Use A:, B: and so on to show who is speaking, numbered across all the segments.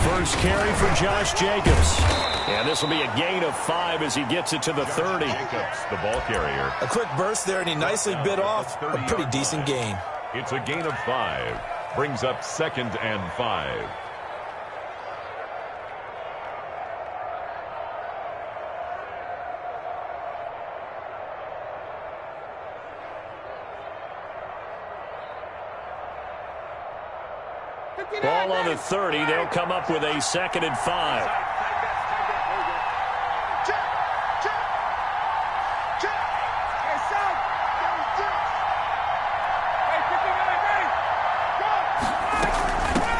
A: First carry for Josh Jacobs. And this will be a gain of 5 as he gets it to the 30.
B: Jacobs, the ball carrier.
C: A quick burst there, and he nicely bit off a pretty decent gain.
B: It's a gain of 5. Brings up 2nd and 5.
A: Ball on the 30. They'll come up with a 2nd and 5.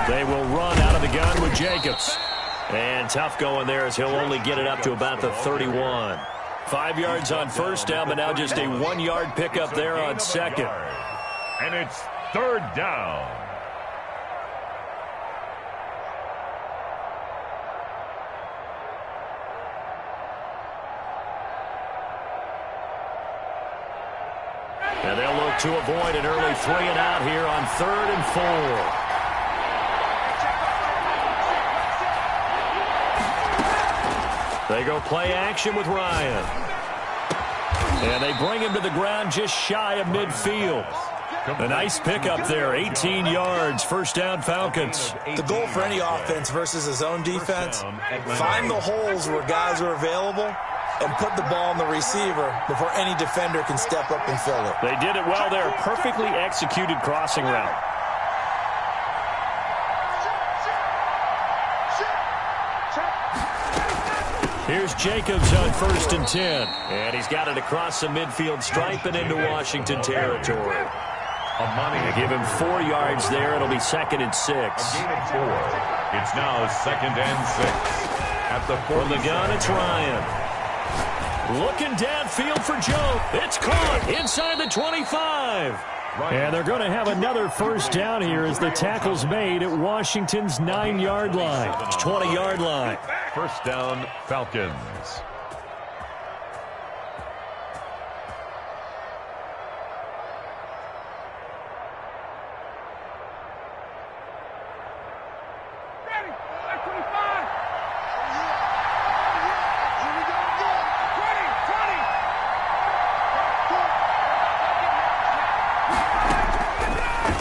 A: They will run out of the gun with Jacobs. And tough going there as he'll only get it up to about the 31. 5 yards on first down, but now just a 1-yard pickup there on 2nd.
B: And it's 3rd down.
A: And they'll look to avoid an early 3 and out here on 3rd and 4. They go play action with Ryan. And they bring him to the ground just shy of midfield. A nice pickup there, 18 yards, first down Falcons.
C: The goal for any offense versus his own defense, find the holes where guys are available and put the ball on the receiver before any defender can step up and fill it.
A: They did it well there, perfectly executed crossing route. Here's Jacobs on 1st and 10. And he's got it across the midfield stripe and into Washington territory. They give him 4 yards there. It'll be 2nd and 6.
B: A gain of 4. It's now 2nd and 6. At the 40.
A: From the gun, it's Ryan. Looking downfield for Joe. It's caught inside the 25. And they're going to have another first down here as the tackle's made at Washington's 9-yard line. It's 20-yard line.
B: First down, Falcons.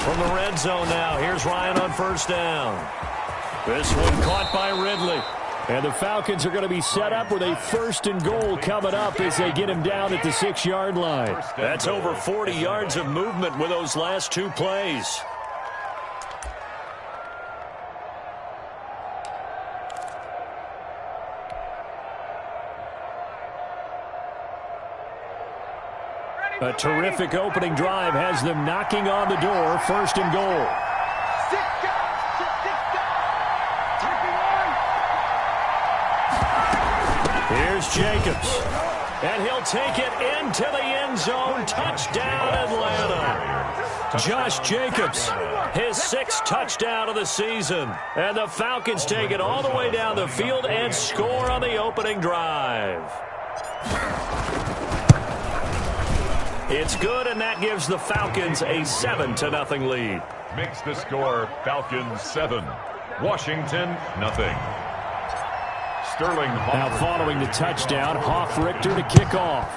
A: From the red zone now, here's Ryan on first down. This one caught by Ridley. And the Falcons are going to be set up with a 1st and goal coming up as they get him down at the 6-yard line. That's over 40 yards of movement with those last 2 plays. A terrific opening drive has them knocking on the door, 1st and goal. Here's Jacobs. And he'll take it into the end zone. Touchdown, Atlanta. Josh Jacobs, his 6th touchdown of the season. And the Falcons take it all the way down the field and score on the opening drive. It's good, and that gives the Falcons a 7-0 lead.
B: Makes the score Falcons 7, Washington 0. Sterling Hoffrichter.
A: Now following the touchdown, Hoffrichter to kick off.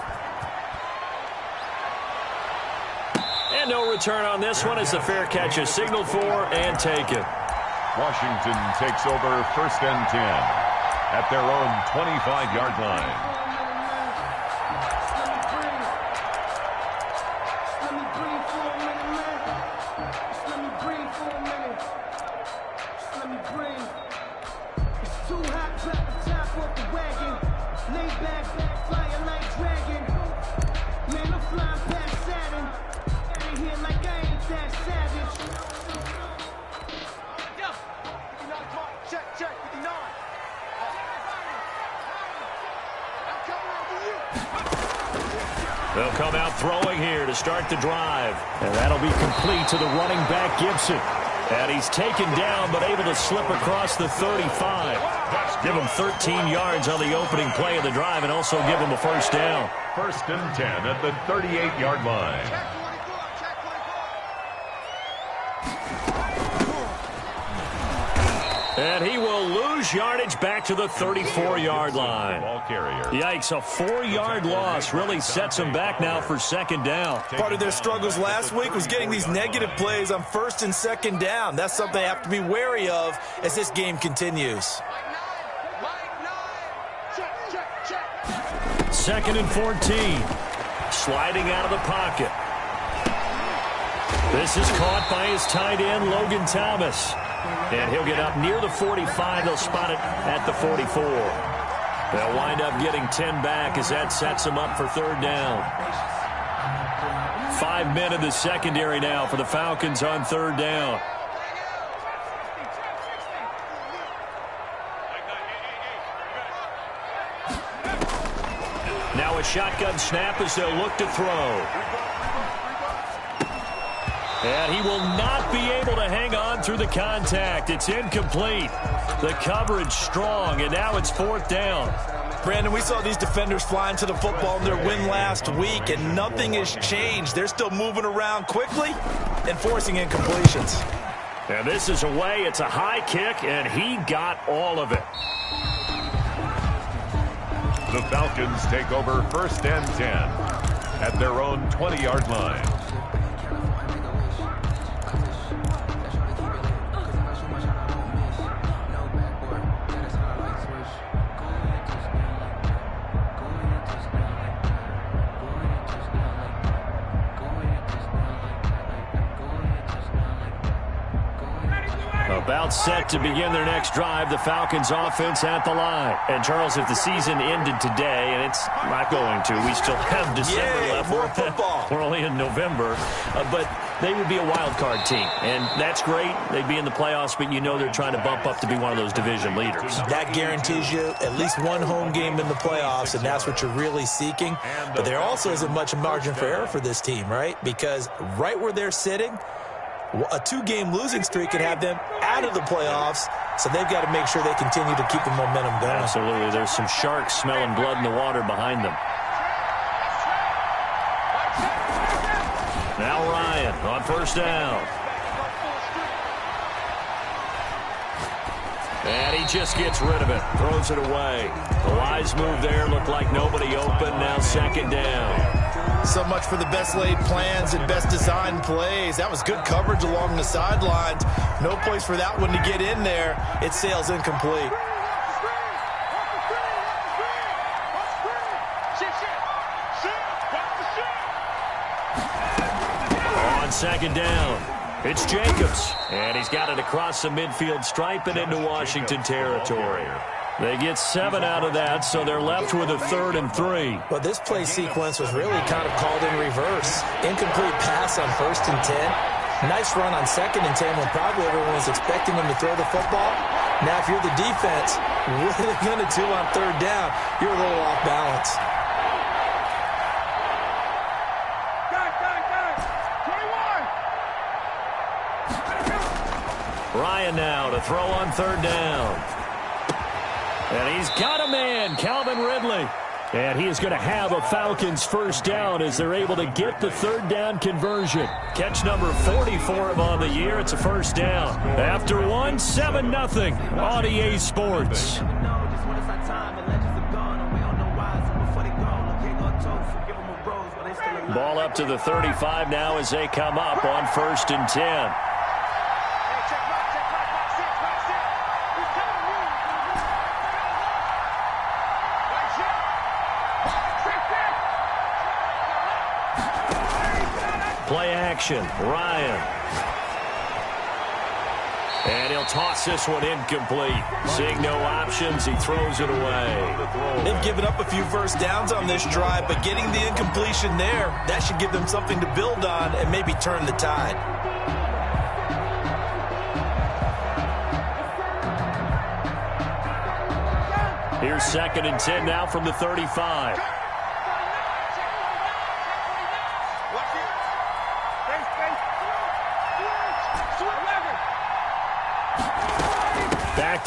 A: And no return on this one as the fair catch is signaled for and taken.
B: Washington takes over 1st and 10 at their own 25-yard line.
A: They'll come out throwing here to start the drive. And that'll be complete to the running back, Gibson. And he's taken down, but able to slip across the 35. Give him 13 yards on the opening play of the drive and also give him a first down.
B: 1st and 10 at the 38-yard line.
A: And he will lose yardage back to the 34-yard line.
B: Ball carrier.
A: Yikes, a 4-yard loss really sets him back now for 2nd down.
C: Part of their struggles last week was getting these negative plays on 1st and 2nd down. That's something they have to be wary of as this game continues.
A: 2nd and 14. Sliding out of the pocket. This is caught by his tight end, Logan Thomas. And he'll get up near the 45. They'll spot it at the 44. They'll wind up getting 10 back as that sets them up for 3rd down. 5 men in the secondary now for the Falcons on 3rd down. Now a shotgun snap as they'll look to throw. And he will not be able to hang on through the contact. It's incomplete. The coverage strong, and now it's 4th down.
C: Brandon, we saw these defenders flying to the football in their win last week, and nothing has changed. They're still moving around quickly and forcing incompletions.
A: And this is away. It's a high kick, and he got all of it.
B: The Falcons take over 1st and 10 at their own 20-yard line.
A: About set to begin their next drive, the Falcons offense at the line. And, Charles, if the season ended today, and it's not going to, we still have December left.
C: More football.
A: We're only in November. But they would be a wild card team, and that's great. They'd be in the playoffs, but you know they're trying to bump up to be one of those division leaders.
C: That guarantees you at least one home game in the playoffs, and that's what you're really seeking. But there also isn't much margin for error for this team, right? Because right where they're sitting, a 2-game losing streak could have them out of the playoffs, so they've got to make sure they continue to keep the momentum going.
A: Absolutely. There's some sharks smelling blood in the water behind them. Now Ryan on 1st down. And he just gets rid of it, throws it away. The wise move there, looked like nobody open, now 2nd down.
C: So much for the best laid plans and best designed plays. That was good coverage along the sidelines. No place for that one to get in there. It sails incomplete.
A: On 2nd down, it's Jacobs. And he's got it across the midfield stripe and into Washington territory. They get 7 out of that, so they're left with a 3rd and 3.
C: Well, this play sequence was really kind of called in reverse. Incomplete pass on 1st and 10. Nice run on 2nd and 10 when probably everyone was expecting them to throw the football. Now, if you're the defense, what are they going to do on 3rd down? You're a little off balance.
A: Ryan now to throw on 3rd down. And he's got a man, Calvin Ridley. And he is going to have a Falcons 1st down as they're able to get the 3rd down conversion. Catch number 40 for him on the year. It's a 1st down. After one, 7-0 on EA Sports. Ball up to the 35 now as they come up on 1st and 10. Play action, Ryan. And he'll toss this one incomplete. Seeing no options, he throws it away.
C: They've given up a few 1st downs on this drive, but getting the incompletion there, that should give them something to build on and maybe turn the tide.
A: Here's 2nd and 10 now from the 35.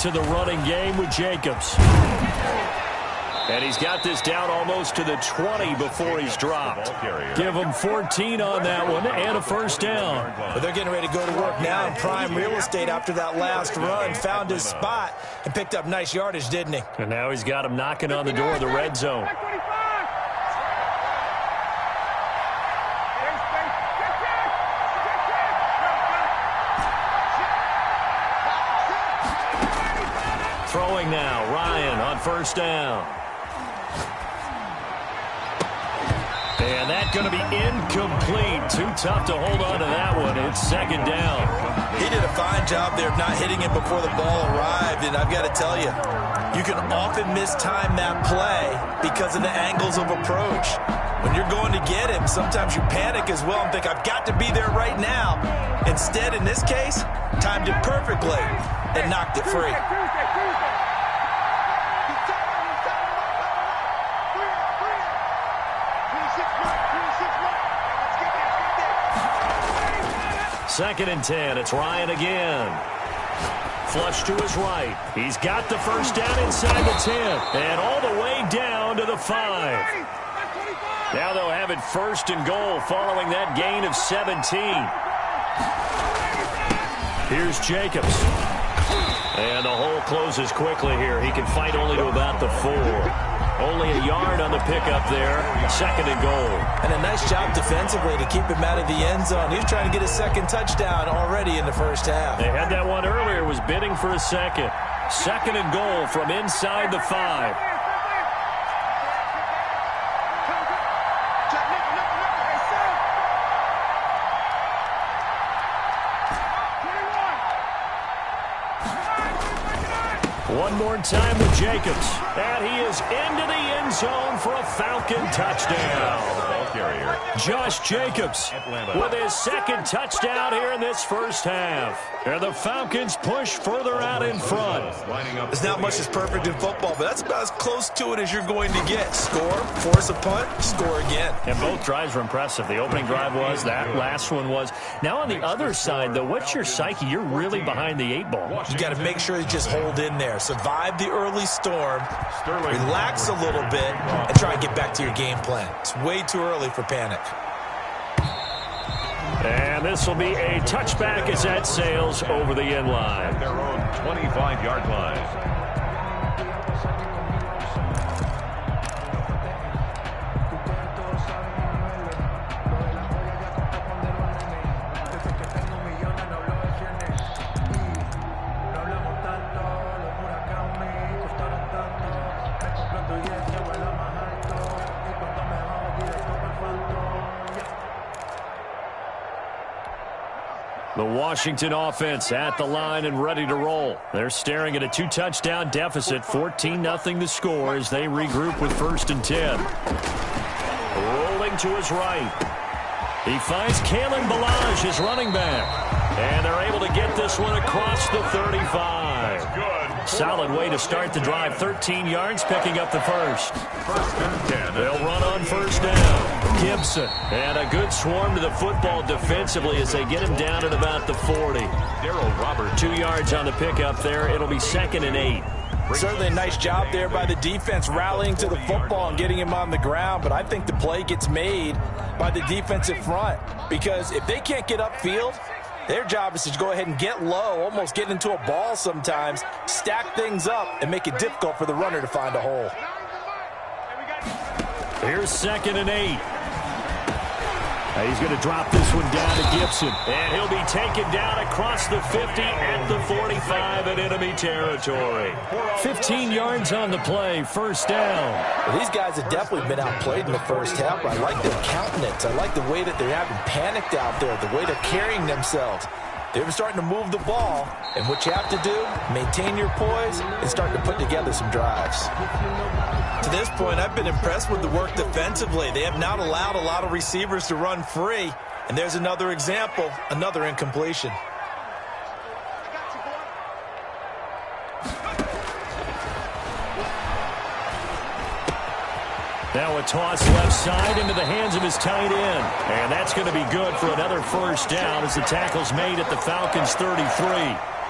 A: to the running game with Jacobs. And he's got this down almost to the 20 before he's dropped. Give him 14 on that one and a first down.
C: But they're getting ready to go to work now in prime real estate after that last run. Found his spot and picked up nice yardage, didn't he?
A: And now he's got him knocking on the door of the red zone. Throwing now, Ryan on first down. And that's going to be incomplete. Too tough to hold on to that one. It's second down.
C: He did a fine job there of not hitting it before the ball arrived. And I've got to tell you, you can often mistime that play because of the angles of approach. When you're going to get him, sometimes you panic as well and think, I've got to be there right now. Instead, in this case, timed it perfectly and knocked it free.
A: Second and 10. It's Ryan again. Flush to his right. He's got the first down inside the 10. And all the way down to the 5. Now they'll have it first and goal following that gain of 17. Here's Jacobs. And the hole closes quickly here. He can fight only to about the 4. Only a yard on the pickup there. Second and goal.
C: And a nice job defensively to keep him out of the end zone. He was trying to get his second touchdown already in the first half.
A: They had that one earlier. Was bidding for a second. Second and goal from inside the 5. One more time with Jacobs. And he is into the end zone for a Falcon touchdown. Josh Jacobs with his second touchdown here in this first half. And the Falcons push further out in front.
C: There's not much that's perfect in football, but that's about as close to it as you're going to get. Score, force a punt, score again.
A: And both drives were impressive. The opening drive was, that last one was. Now on the other side, though, what's your psyche? You're really behind the 8 ball.
C: You got to make sure you just hold in there. Survive the early storm, relax a little bit, and try and get back to your game plan. It's way too early for panic.
A: And this will be a touchback as that sails over the end line.
B: Their own 25-yard line.
A: The Washington offense at the line and ready to roll. They're staring at a 2-touchdown deficit, 14-0 the score as they regroup with first and 10. Rolling to his right. He finds Kalen Ballage, his running back. And they're able to get this one across the 35. Solid way to start the drive. 13 yards, picking up the first.
B: First and 10.
A: They'll run on first down. Gibson. And a good swarm to the football defensively as they get him down at about the 40.
B: Daryl Roberts.
A: 2 yards on the pickup there. It'll be second and 8.
C: Certainly a nice job there by the defense rallying to the football and getting him on the ground, but I think the play gets made by the defensive front because if they can't get upfield, their job is to go ahead and get low, almost get into a ball sometimes, stack things up, and make it difficult for the runner to find a hole.
A: Here's second and 8. He's going to drop this one down to Gibson. And he'll be taken down across the 50 at the 45 in enemy territory. 15 yards on the play, first down.
C: Well, these guys have definitely been outplayed in the first half. I like their countenance. I like the way that they're having panicked out there, the way they're carrying themselves. They're starting to move the ball, and what you have to do, maintain your poise and start to put together some drives. To this point, I've been impressed with the work defensively. They have not allowed a lot of receivers to run free, and there's another example, another incompletion.
A: Now a toss left side into the hands of his tight end. And that's going to be good for another first down as the tackle's made at the Falcons' 33.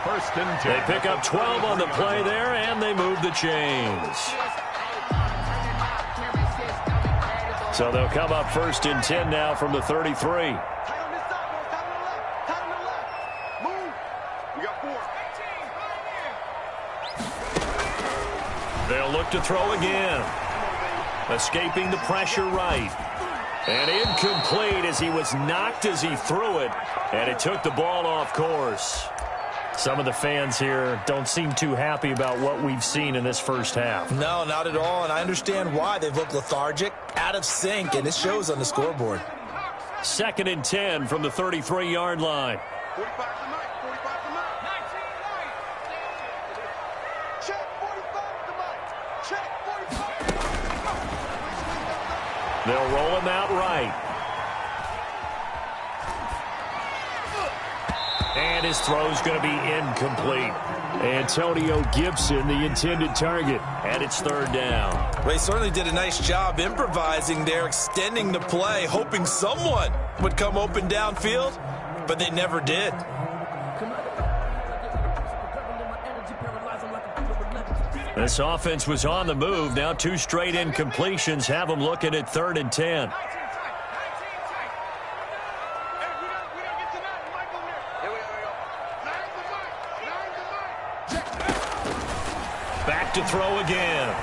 B: First and 10.
A: They pick up 12 on the play there, and they move the chains. So they'll come up first and 10 now from the 33. They'll look to throw again. Escaping the pressure right. And incomplete as he was knocked as he threw it. And it took the ball off course. Some of the fans here don't seem too happy about what we've seen in this first half.
C: No, not at all, and I understand why. They've looked lethargic, out of sync, and it shows on the scoreboard.
A: Second and 10 from the 33-yard line. They'll roll him out right. And his throw's going to be incomplete. Antonio Gibson, the intended target, and it's third down.
C: Well, he certainly did a nice job improvising there, extending the play, hoping someone would come open downfield, but they never did.
A: This offense was on the move. Now 2 straight incompletions have them looking at third and 10. Back to throw again.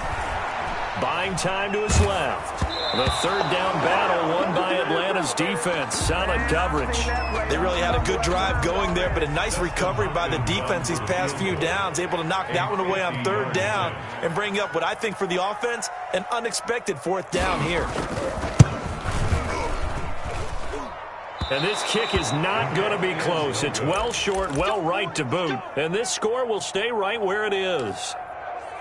A: Buying time to his left. The third down battle won by Atlanta's defense. Solid coverage.
C: They really had a good drive going there, but a nice recovery by the defense these past few downs, able to knock that one away on third down and bring up what I think for the offense, an unexpected fourth down here.
A: And this kick is not going to be close. It's well short, well right to boot. And this score will stay right where it is.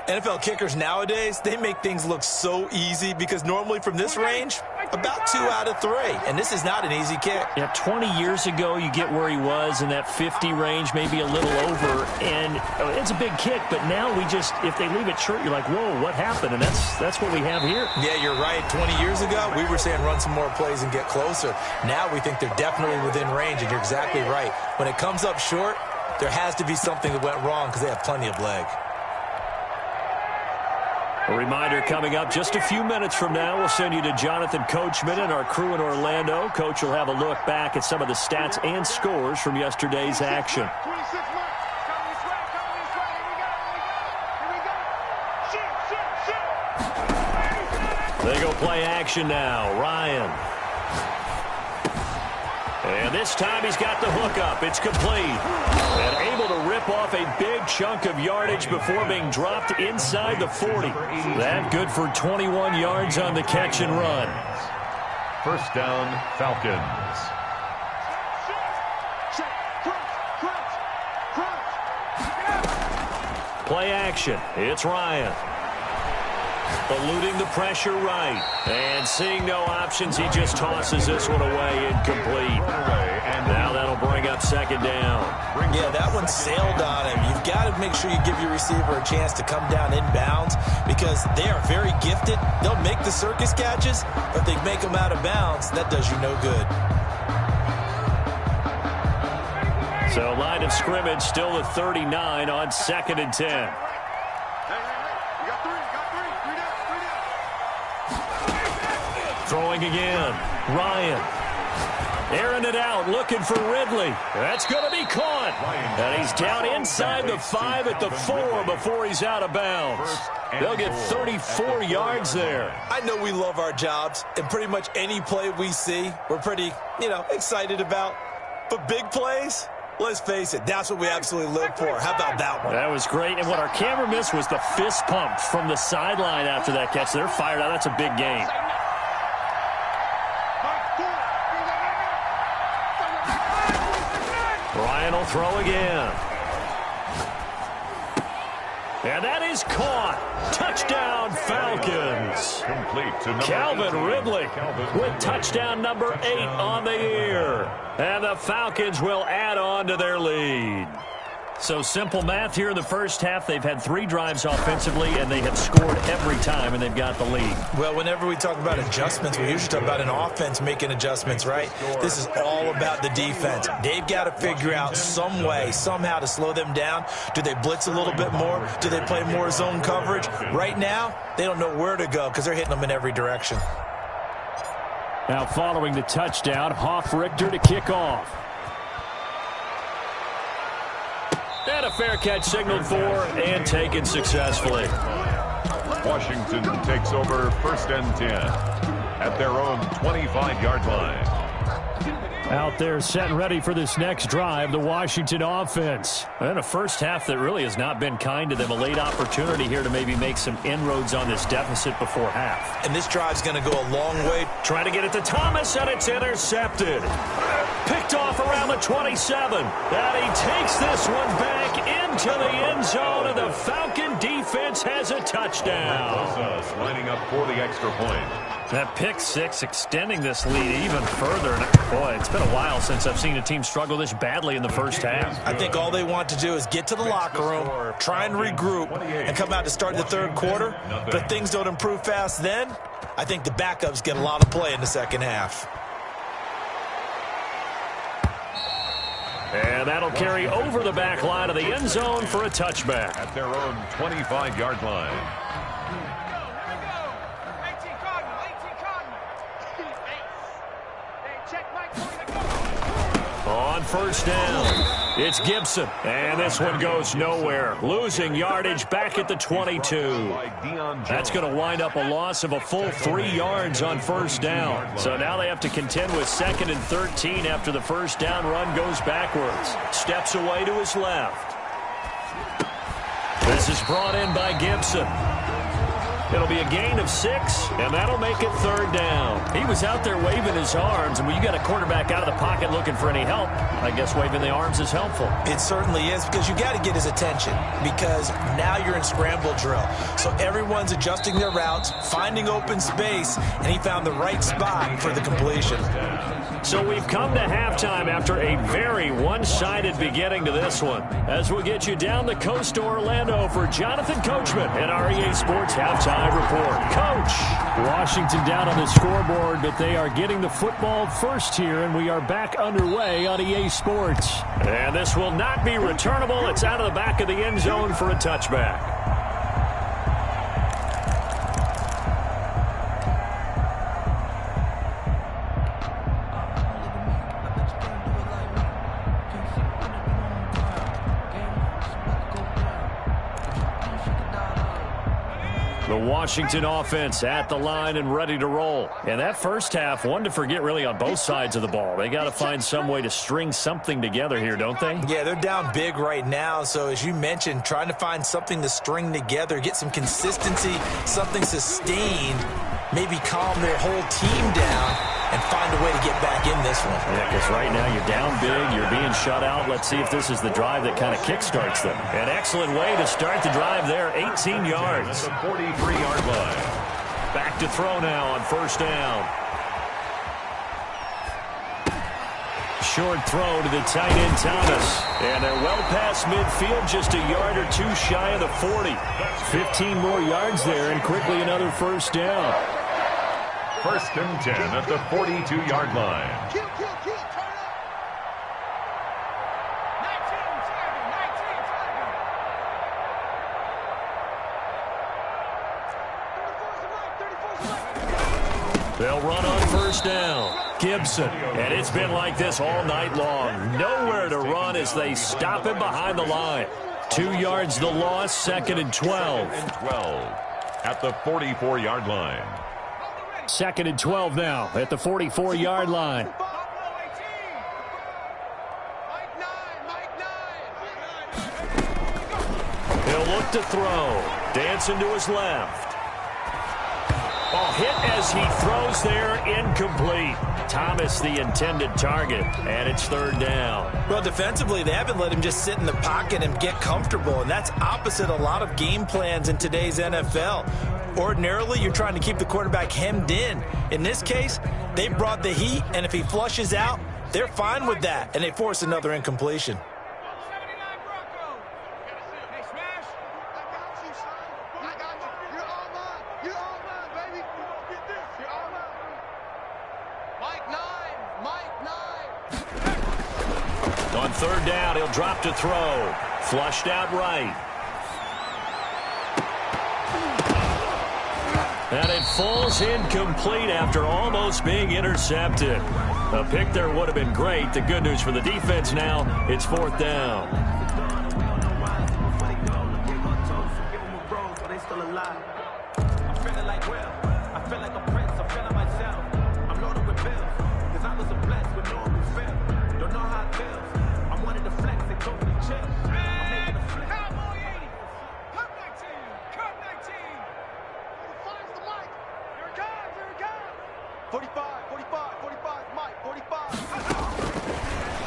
C: NFL kickers nowadays, they make things look so easy because normally from this range, about 2 out of 3. And this is not an easy kick.
A: Yeah, 20 years ago, you get where he was in that 50 range, maybe a little over. And it's a big kick, but now we just, if they leave it short, you're like, whoa, what happened? And that's what we have here.
C: Yeah, you're right. 20 years ago, we were saying run some more plays and get closer. Now we think they're definitely within range, and you're exactly right. When it comes up short, there has to be something that went wrong because they have plenty of leg.
A: A reminder coming up just a few minutes from now, we'll send you to Jonathan Coachman and our crew in Orlando. Coach will have a look back at some of the stats and scores from yesterday's action. They go play action now. Ryan. And this time he's got the hook up. It's complete. And able to rip off a big chunk of yardage before being dropped inside the 40. That good for 21 yards on the catch and run.
B: First down, Falcons.
A: Play action. It's Ryan. Eluding the pressure right. And seeing no options, he just tosses this one away, incomplete. And now that'll bring up second down.
C: Yeah, that one sailed on him. You've got to make sure you give your receiver a chance to come down inbounds because they are very gifted. They'll make the circus catches, but if they make them out of bounds, that does you no good.
A: So line of scrimmage still at 39 on second and 10. Throwing again. Ryan. Airing it out, looking for Ridley. That's going to be caught. And he's down inside the 5 at the 4 before he's out of bounds. They'll get 34 yards there.
C: I know we love our jobs, and pretty much any play we see, we're pretty, excited about. But big plays, let's face it, that's what we absolutely live for. How about that one?
A: That was great. And what our camera missed was the fist pump from the sideline after that catch. They're fired out. That's a big game. Ryan will throw again. And that is caught. Touchdown, Falcons.
B: Complete to
A: Calvin Ridley with touchdown number 8 on the year. And the Falcons will add on to their lead. So simple math here in the first half. They've had 3 drives offensively, and they have scored every time, and they've got the lead.
C: Well, whenever we talk about adjustments, we usually talk about an offense making adjustments, right? This is all about the defense. They've got to figure out some way, somehow to slow them down. Do they blitz a little bit more? Do they play more zone coverage? Right now, they don't know where to go because they're hitting them in every direction.
A: Now following the touchdown, Hofrichter to kick off. And a fair catch signaled for and taken successfully.
B: Washington takes over 1st and 10 at their own 25-yard line.
A: Out there set and ready for this next drive, the Washington offense. And a first half that really has not been kind to them. A late opportunity here to maybe make some inroads on this deficit before half.
C: And this drive's going to go a long way.
A: Trying to get it to Thomas, and it's intercepted. Picked off around the 27. And he takes this one back into the end zone, and the Falcon defense has a touchdown.
B: Lining up for the extra point.
A: That pick six extending this lead even further. And boy, it's been a while since I've seen a team struggle this badly in the first half.
C: I think all they want to do is get to the locker room, try and regroup, and come out to start the third quarter. But if things don't improve fast then, I think the backups get a lot of play in the second half.
A: And that'll carry over the back line of the end zone for a touchback.
B: At their own 25-yard line.
A: On first down, it's Gibson. And this one goes nowhere. Losing yardage back at the 22. That's going to wind up a loss of a full 3 yards on first down. So now they have to contend with 2nd and 13 after the first down run goes backwards. Steps away to his left. This is brought in by Gibson. It'll be a gain of 6, and that'll make it third down. He was out there waving his arms, and when you got a quarterback out of the pocket looking for any help, I guess waving the arms is helpful.
C: It certainly is, because you got to get his attention, because now you're in scramble drill. So everyone's adjusting their routes, finding open space, and he found the right spot for the completion.
A: So we've come to halftime after a very one-sided beginning to this one. As we get you down the coast to Orlando for Jonathan Coachman at our EA Sports Halftime Report. Coach, Washington down on the scoreboard, but they are getting the football first here, and we are back underway on EA Sports. And this will not be returnable. It's out of the back of the end zone for a touchback. The Washington offense at the line and ready to roll. And that first half, one to forget really on both sides of the ball. They got to find some way to string something together here, don't they?
C: Yeah, they're down big right now. So as you mentioned, trying to find something to string together, get some consistency, something sustained, maybe calm their whole team down and find a way to get back in this one.
A: Yeah, because right now you're down big, you're being shut out. Let's see if this is the drive that kind of kickstarts them. An excellent way to start the drive there, 18 yards.
B: The 43-yard line.
A: Back to throw now on first down. Short throw to the tight end, Thomas. And they're well past midfield, just a yard or two shy of the 40. 15 more yards there, and quickly another first down.
B: 1st and 10 at the 42-yard line.
A: They'll run on first down. Gibson. And it's been like this all night long. Nowhere to run as they stop him behind the line. 2 yards the loss, 2nd and 12.
B: At the 44-yard line.
A: 2nd and 12 now at the 44-yard line. He'll look to throw. Dancing to his left. Ball hit as he throws there, incomplete. Thomas the intended target, and it's third down.
C: Well, defensively, they haven't let him just sit in the pocket and get comfortable, and that's opposite a lot of game plans in today's NFL. Ordinarily, you're trying to keep the quarterback hemmed in. In this case, they brought the heat, and if he flushes out, they're fine with that, and they force another incompletion.
A: third down, he'll drop to throw. Flushed out right. And it falls incomplete after almost being intercepted. A pick there would have been great. The good news for the defense now, it's fourth down.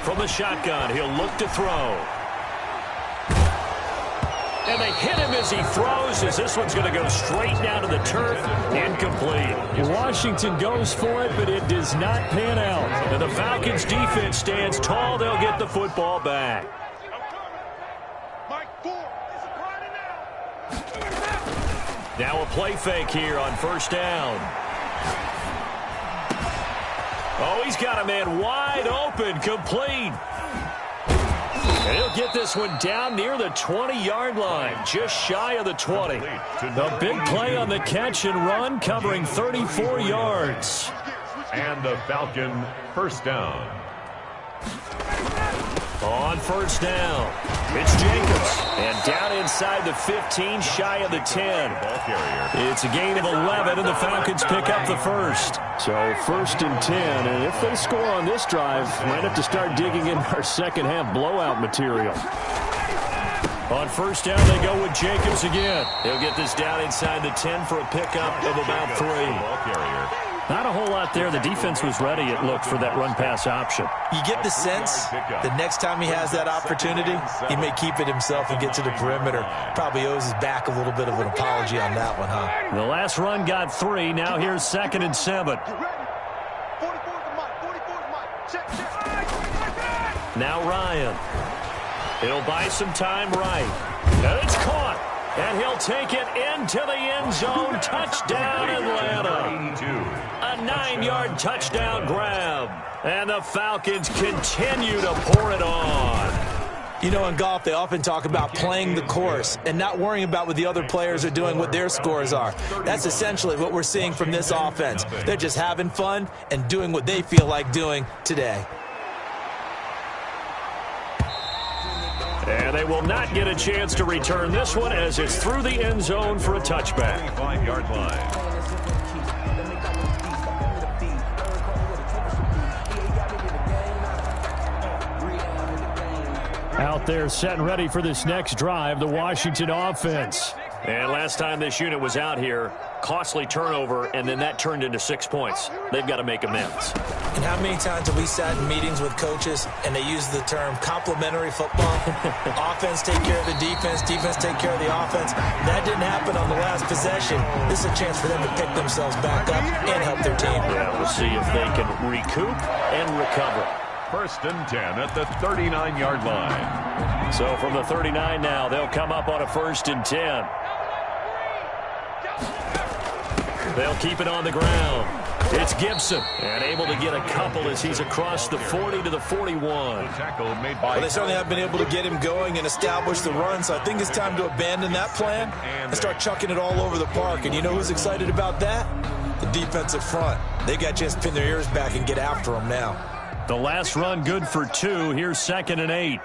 A: From the shotgun, he'll look to throw. And they hit him as he throws, as this one's going to go straight down to the turf. Incomplete. Washington goes for it, but it does not pan out. And the Falcons' defense stands tall. They'll get the football back. Now a play fake here on first down. Oh, he's got a man wide open, complete. And he'll get this one down near the 20-yard line, just shy of the 20. A big play on the catch and run, covering 34 yards.
B: And the Falcon first down.
A: On first down, it's Jacobs. And down inside the 15, shy of the 10. It's a gain of 11, and the Falcons pick up the first. So first and 10, and if they score on this drive, might have to start digging in our second half blowout material. On first down, they go with Jacobs again. He'll get this down inside the 10 for a pickup of about 3. Not a whole lot there. The defense was ready, it looked, for that run-pass option.
C: You get the sense the next time he has that opportunity, he may keep it himself and get to the perimeter. Probably owes his back a little bit of an apology on that one, huh?
A: The last run got 3. Now here's 2nd and 7. Now Ryan. He'll buy some time right. And it's caught. And he'll take it into the end zone. Touchdown, Atlanta. A 9-yard touchdown grab. And the Falcons continue to pour it on.
C: You know, in golf, they often talk about playing the course and not worrying about what the other players are doing, what their scores are. That's essentially what we're seeing from this offense. They're just having fun and doing what they feel like doing today.
A: And they will not get a chance to return this one as it's through the end zone for a touchback.
B: 5-yard line.
A: Out there set and ready for this next drive, the Washington offense. And last time this unit was out here, costly turnover, and then that turned into 6 points. They've got to make amends.
C: And how many times have we sat in meetings with coaches and they use the term complementary football? Offense take care of the defense, defense take care of the offense. That didn't happen on the last possession. This is a chance for them to pick themselves back up and help their team.
A: Yeah, we'll see if they can recoup and recover.
B: First and 10 at the 39-yard line.
A: So from the 39 now, they'll come up on a 1st and 10. They'll keep it on the ground. It's Gibson, and able to get a couple as he's across the 40 to the 41.
B: Tackle made by
C: they certainly have been able to get him going and establish the run, so I think it's time to abandon that plan and start chucking it all over the park. And you know who's excited about that? The defensive front. They got a chance to pin their ears back and get after him now.
A: The last run good for 2. Here's 2nd and 8.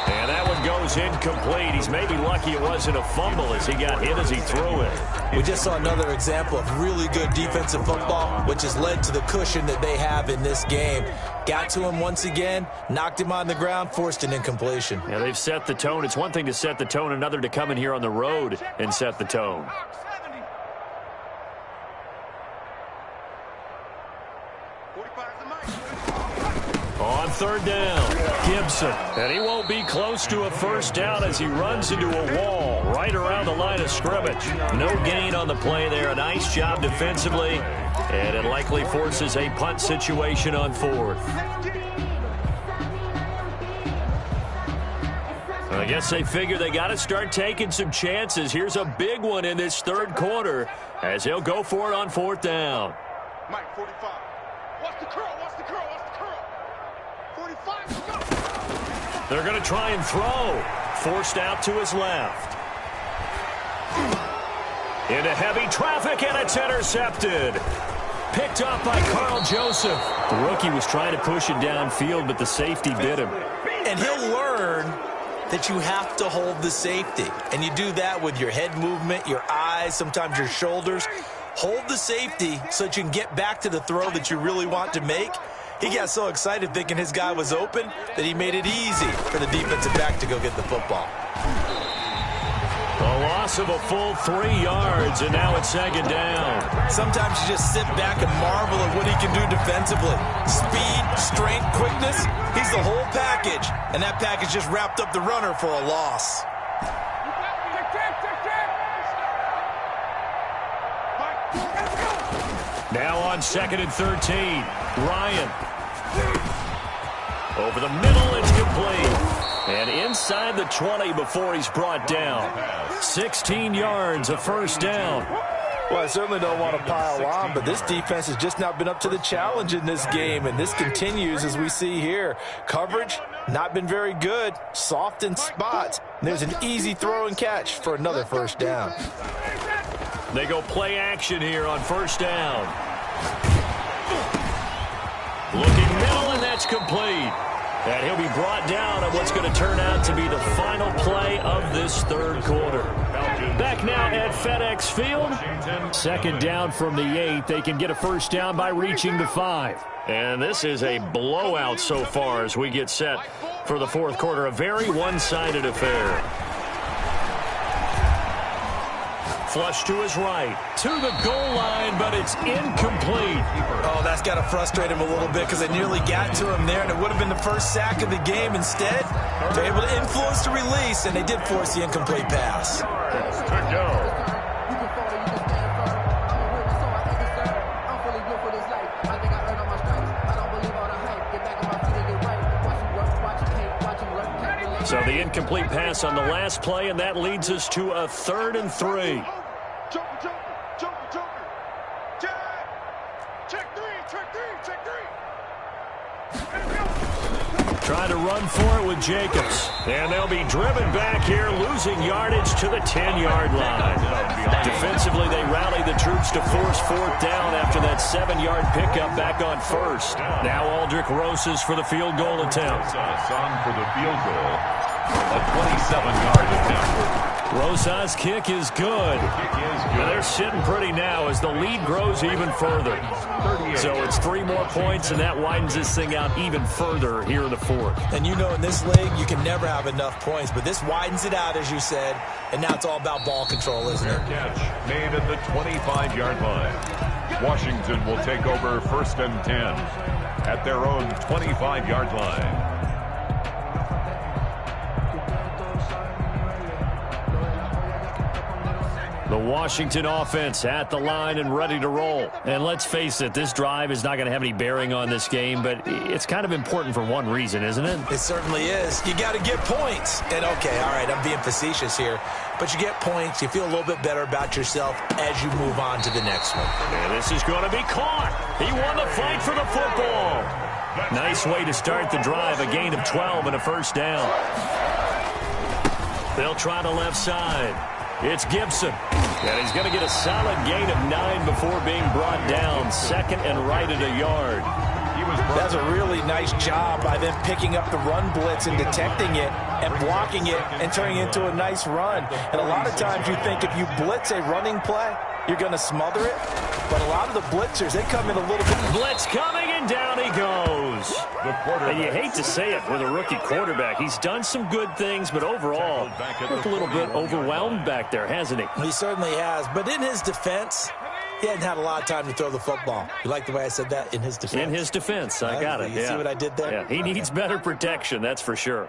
A: And that one goes incomplete. He's maybe lucky it wasn't a fumble as he got hit as he threw it.
C: We just saw another example of really good defensive football, which has led to the cushion that they have in this game. Got to him once again, knocked him on the ground, forced an incompletion.
A: Yeah, they've set the tone. It's one thing to set the tone, another to come in here on the road and set the tone. On third down, Gibson. And he won't be close to a first down as he runs into a wall right around the line of scrimmage. No gain on the play there. A nice job defensively. And it likely forces a punt situation on 4th. I guess they figure they got to start taking some chances. Here's a big one in this third quarter as he'll go for it on 4th down.
D: Mike, 45. Watch the curl, watch the curl, watch the curl. 45, go.
A: They're going to try and throw. Forced out to his left. Into heavy traffic, and it's intercepted. Picked up by Carl Joseph. The rookie was trying to push it downfield, but the safety bit him.
C: And he'll learn that you have to hold the safety. And you do that with your head movement, your eyes, sometimes your shoulders. Hold the safety so that you can get back to the throw that you really want to make. He got so excited thinking his guy was open that he made it easy for the defensive back to go get the football.
A: A loss of a full 3 yards, and now it's second down.
C: Sometimes you just sit back and marvel at what he can do defensively. Speed, strength, quickness, he's the whole package. And that package just wrapped up the runner for a loss.
A: Now on 2nd and 13, Ryan. Over the middle, it's complete. And inside the 20 before he's brought down. 16 yards, a first down.
C: Well, I certainly don't want to pile on, but this defense has just not been up to the challenge in this game, and this continues as we see here. Coverage, not been very good, soft in spots. And there's an easy throw and catch for another first down.
A: They go play action here on first down. Looking middle, and that's complete. And he'll be brought down on what's going to turn out to be the final play of this third quarter. Back now at FedEx Field. Second down from the 8. They can get a first down by reaching the 5. And this is a blowout so far as we get set for the fourth quarter. A very one-sided affair. Flush to his right, to the goal line, but it's incomplete.
C: Oh, that's got to frustrate him a little bit because they nearly got to him there, and it would have been the first sack of the game. Instead, they're able to influence the release, and they did force the incomplete pass.
B: To go.
A: So the incomplete pass on the last play, and that leads us to a 3rd and 3. Trying to run for it with Jacobs. And they'll be driven back here, losing yardage to the 10-yard line. Defensively, they rally the troops to force 4th down after that 7-yard pickup back on 1st. Now Aldrick Rosas for the field goal attempt.
B: On for the field goal. A 27-yard attempt.
A: Rosas' kick is good. And they're sitting pretty now as the lead grows even further. So it's 3 more points, and that widens this thing out even further here in the 4th.
C: And you know in this league, you can never have enough points, but this widens it out, as you said, and now it's all about ball control, isn't it?
B: Catch made at the 25-yard line. Washington will take over 1st and 10 at their own 25-yard line.
A: The Washington offense at the line and ready to roll. And let's face it, this drive is not going to have any bearing on this game, but it's kind of important for one reason, isn't it?
C: It certainly is. You got to get points. And, okay, all right, I'm being facetious here, but you get points, you feel a little bit better about yourself as you move on to the next one.
A: And this is going to be caught. He won the fight for the football. Nice way to start the drive, a gain of 12 and a first down. They'll try the left side. It's Gibson, and he's going to get a solid gain of 9 before being brought down. 2nd and right at a yard.
C: That's a really nice job by them picking up the run blitz and detecting it and blocking it and turning it into a nice run. And a lot of times you think if you blitz a running play, you're going to smother it. But a lot of the blitzers, they come in a little bit.
A: Blitz coming, and down he goes. And you hate to say it with a rookie quarterback. He's done some good things, but overall, looked a little bit overwhelmed back there, hasn't he?
C: He certainly has. But in his defense, he hadn't had a lot of time to throw the football. You like the way I said that? In his defense?
A: In his defense. I got it.
C: You see what I did there?
A: Yeah, he needs better protection, that's for sure.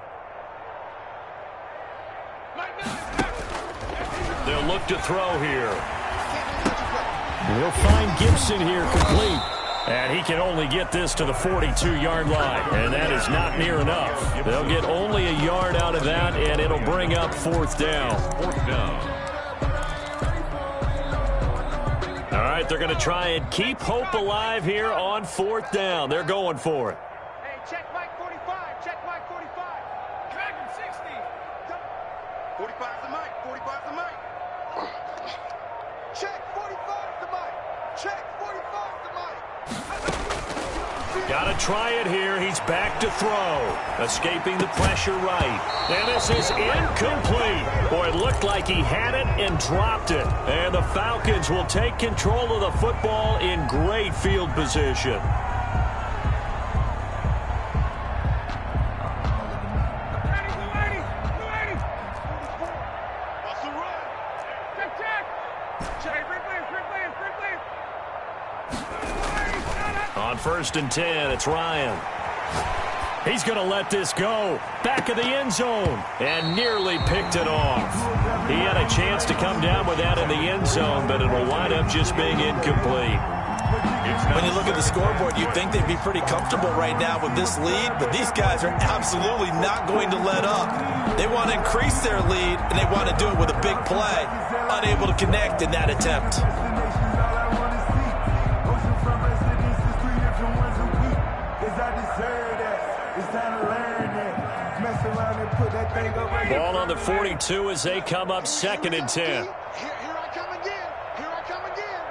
A: They'll look to throw here. He'll find Gibson here complete. And he can only get this to the 42-yard line. And that is not near enough. They'll get only a yard out of that, and it'll bring up 4th down.
B: 4th down.
A: All right, right, they're going to try and keep hope alive here on 4th down. They're going for it.
D: Hey, check Mike 45. Check Mike 45. Track him 60. 45's the mic. 45's the mic. Check 45's the mic. Check 45's the mic.
A: Got to try it here. He's back to throw. Escaping the pressure right. And this is incomplete. Boy, it looked like he had it and dropped it. And the Falcons will take control of the football in great field position. On 1st and 10, it's Ryan. He's going to let this go. Back of the end zone. And nearly picked it off. He had a chance to come down with that in the end zone, but it'll wind up just being incomplete.
C: When you look at the scoreboard, you'd think they'd be pretty comfortable right now with this lead, but these guys are absolutely not going to let up. They want to increase their lead, and they want to do it with a big play. Unable to connect in that attempt.
A: Ball on the 42 as they come up 2nd and 10.
D: Here I come again. Here I come again.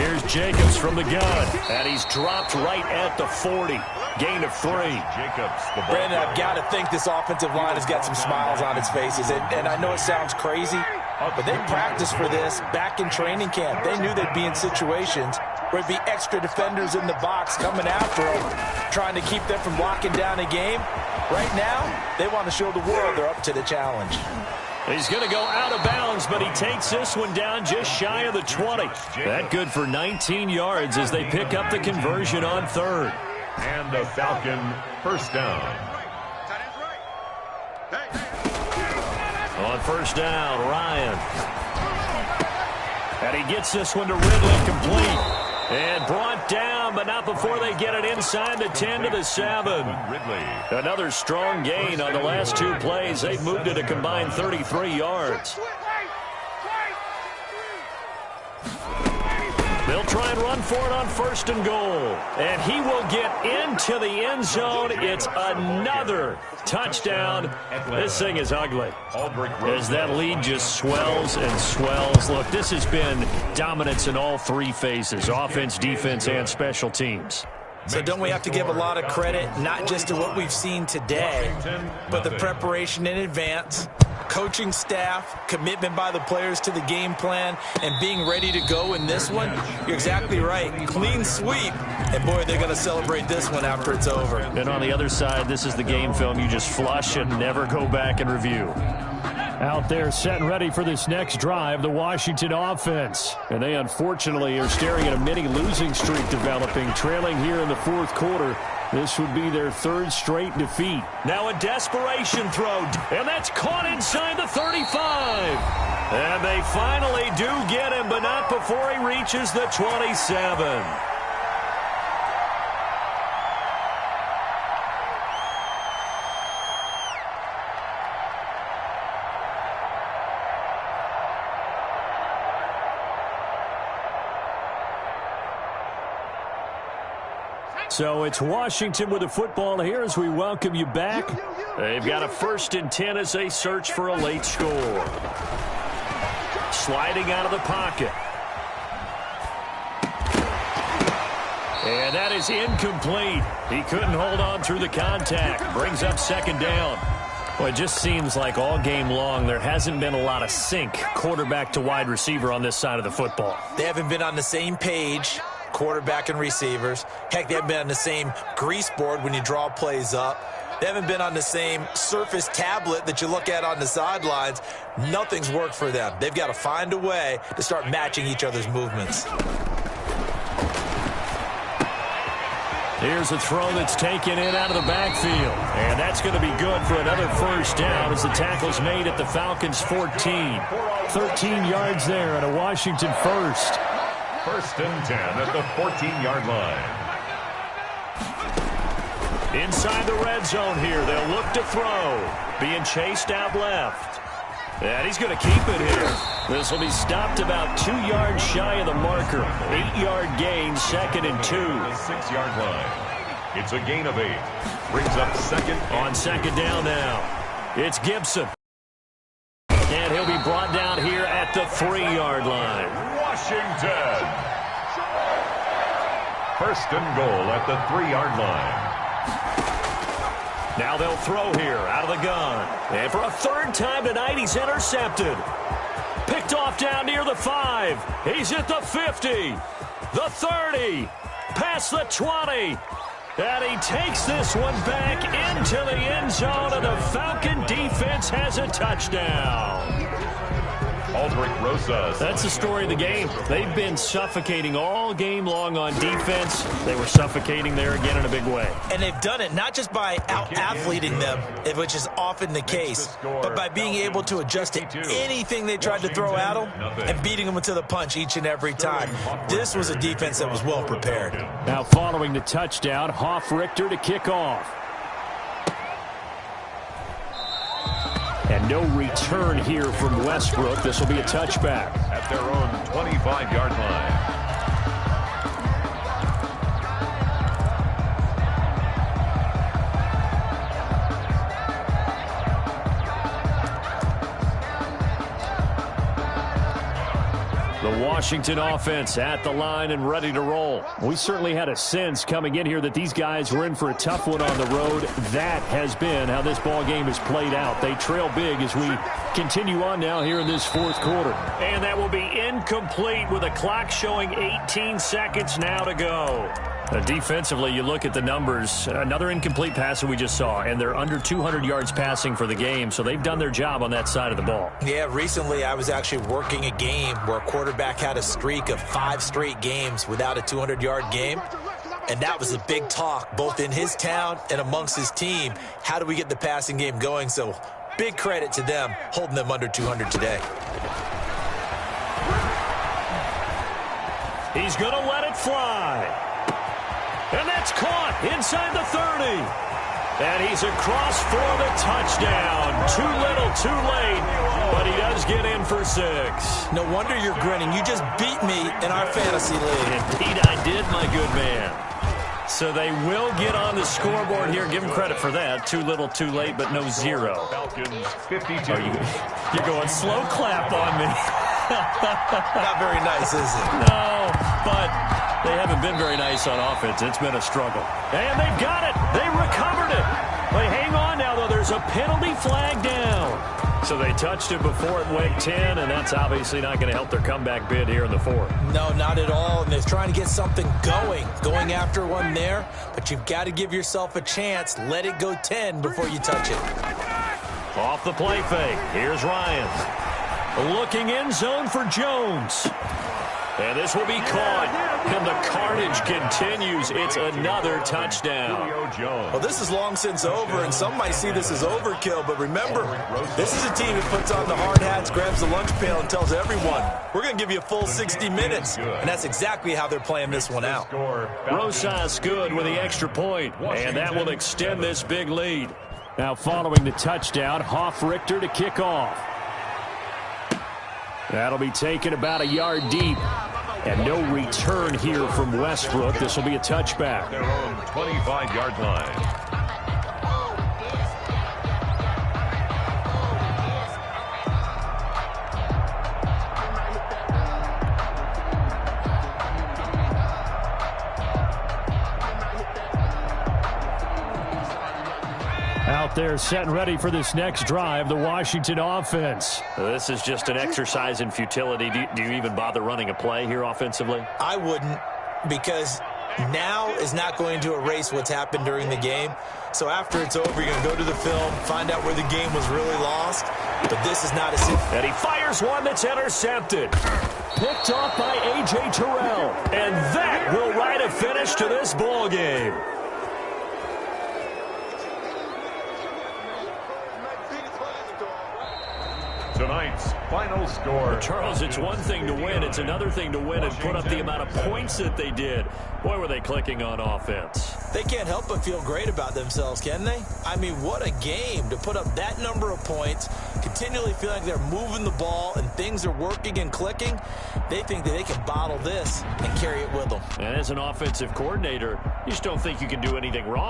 A: Here's Jacobs from the gun, and he's dropped right at the 40. Gain of 3.
B: Jacobs, the ball.
C: Brandon, I've got to think this offensive line has got some smiles on its faces. And I know it sounds crazy, but they practiced for this back in training camp. They knew they'd be in situations where it'd be extra defenders in the box coming after them, trying to keep them from locking down a game. Right now, they want to show the world they're up to the challenge.
A: He's going to go out of bounds, but he takes this one down just shy of the 20. That good for 19 yards as they pick up the conversion on 3rd.
B: And the Falcon 1st down.
A: On 1st down, Ryan. And he gets this one to Ridley complete. And brought down, but not before they get it inside the 10 to the 7.
B: Ridley.
A: Another strong gain on the last 2 plays. They've moved it a combined 33 yards. They'll try and run for it on 1st and goal. And he will get into the end zone. It's another touchdown. This thing is ugly as that lead just swells and swells. Look, this has been dominance in all 3 phases, offense, defense, and special teams.
C: So don't we have to give a lot of credit, not just to what we've seen today, but the preparation in advance, coaching staff, commitment by the players to the game plan, and being ready to go in this one? You're exactly right. Clean sweep. And, boy, they're going to celebrate this one after it's over.
A: And on the other side, this is the game film you just flush and never go back and review. Out there set and ready for this next drive, the Washington offense. And they unfortunately are staring at a mini losing streak developing, trailing here in the 4th quarter. This would be their 3rd straight defeat. Now a desperation throw, and that's caught inside the 35. And they finally do get him, but not before he reaches the 27. So it's Washington with the football here as we welcome you back. They've got a 1st and 10 as they search for a late score. Sliding out of the pocket. And that is incomplete. He couldn't hold on through the contact. Brings up 2nd down. Well, it just seems like all game long there hasn't been a lot of sync quarterback to wide receiver on this side of the football.
C: They haven't been on the same page, quarterback and receivers. Heck, they haven't been on the same grease board when you draw plays up. They haven't been on the same Surface tablet that you look at on the sidelines. Nothing's worked for them. They've got to find a way to start matching each other's movements.
A: Here's a throw that's taken in out of the backfield. And that's going to be good for another 1st down as the tackle's made at the Falcons' 14. 13 yards there and a Washington 1st.
B: 1st and 10 at the 14-yard line.
A: Inside the red zone here, they'll look to throw. Being chased out left. And he's going to keep it here. This will be stopped about 2 yards shy of the marker. 8-yard gain, 2nd and 2.
B: The 6-yard line. It's a gain of 8. Brings up 2nd.
A: On 2nd down now. It's Gibson. And he'll be brought down here at the 3-yard line.
B: Washington. 1st and goal at the 3-yard line.
A: Now they'll throw here out of the gun. And for a 3rd time tonight, he's intercepted. Picked off down near the 5. He's at the 50. The 30. Past the 20. And he takes this one back into the end zone, and the Falcon defense has a touchdown.
B: Aldrick Rosas.
A: That's the story of the game. They've been suffocating all game long on defense. They were suffocating there again in a big way.
C: And they've done it not just by out-athleting them, which is often the case, but by being able to adjust to anything they tried to throw at them and beating them to the punch each and every time. This was a defense that was well prepared.
A: Now following the touchdown, Hoff-Richter to kick off. And no return here from Westbrook. This will be a touchback.
B: At their own 25-yard line.
A: The Washington offense at the line and ready to roll. We certainly had a sense coming in here that these guys were in for a tough one on the road. That has been how this ball game has played out. They trail big as we continue on now here in this 4th quarter. And that will be incomplete with a clock showing 18 seconds now to go. Defensively, you look at the numbers. Another incomplete pass that we just saw, and they're under 200 yards passing for the game, so they've done their job on that side of the ball.
C: Yeah, recently I was actually working a game where a quarterback had a streak of 5 straight games without a 200-yard game, and that was a big talk both in his town and amongst his team. How do we get the passing game going? So big credit to them holding them under 200 today.
A: He's going to let it fly. And that's caught inside the 30. And he's across for the touchdown. Too little, too late. But he does get in for 6.
C: No wonder you're grinning. You just beat me in our fantasy league.
A: Indeed I did, my good man. So they will get on the scoreboard here. Give them credit for that. Too little, too late, but no 0.
B: Falcons 52.
A: You're going slow clap on me.
C: Not very nice, is it?
A: No, but they haven't been very nice on offense. It's been a struggle. And they've got it. They recovered it. They hang on now, though. There's a penalty flag down. So they touched it before it went 10, and that's obviously not going to help their comeback bid here in the 4th.
C: No, not at all. And they're trying to get something going after one there. But you've got to give yourself a chance. Let it go 10 before you touch it.
A: Off the play fake. Here's Ryan. Looking end zone for Jones. And this will be caught. And the carnage continues. It's another touchdown.
C: Well, this is long since over, and some might see this as overkill. But remember, this is a team that puts on the hard hats, grabs the lunch pail, and tells everyone, we're going to give you a full 60 minutes. And that's exactly how they're playing this one out.
A: Rosas good with the extra point, and that will extend this big lead. Now following the touchdown, Hoff-Richter to kick off. That'll be taken about a yard deep. And no return here from Westbrook. This will be a touchback.
B: Their own 25-yard line.
A: Out there set and ready for this next drive, the Washington offense. This is just an exercise in futility. Do you even bother running a play here offensively?
C: I wouldn't, because now is not going to erase what's happened during the game. So after it's over, you're going to go to the film, find out where the game was really lost. But this is not a...
A: And he fires one that's intercepted. Picked off by A.J. Terrell. And that will write a finish to this ball game.
B: Tonight's final score.
A: Charles, it's one thing to win. It's another thing to win and put up the amount of points that they did. Boy, were they clicking on offense.
C: They can't help but feel great about themselves, can they? I mean, what a game to put up that number of points, continually feel like they're moving the ball and things are working and clicking. They think that they can bottle this and carry it with them.
A: And as an offensive coordinator, you just don't think you can do anything wrong.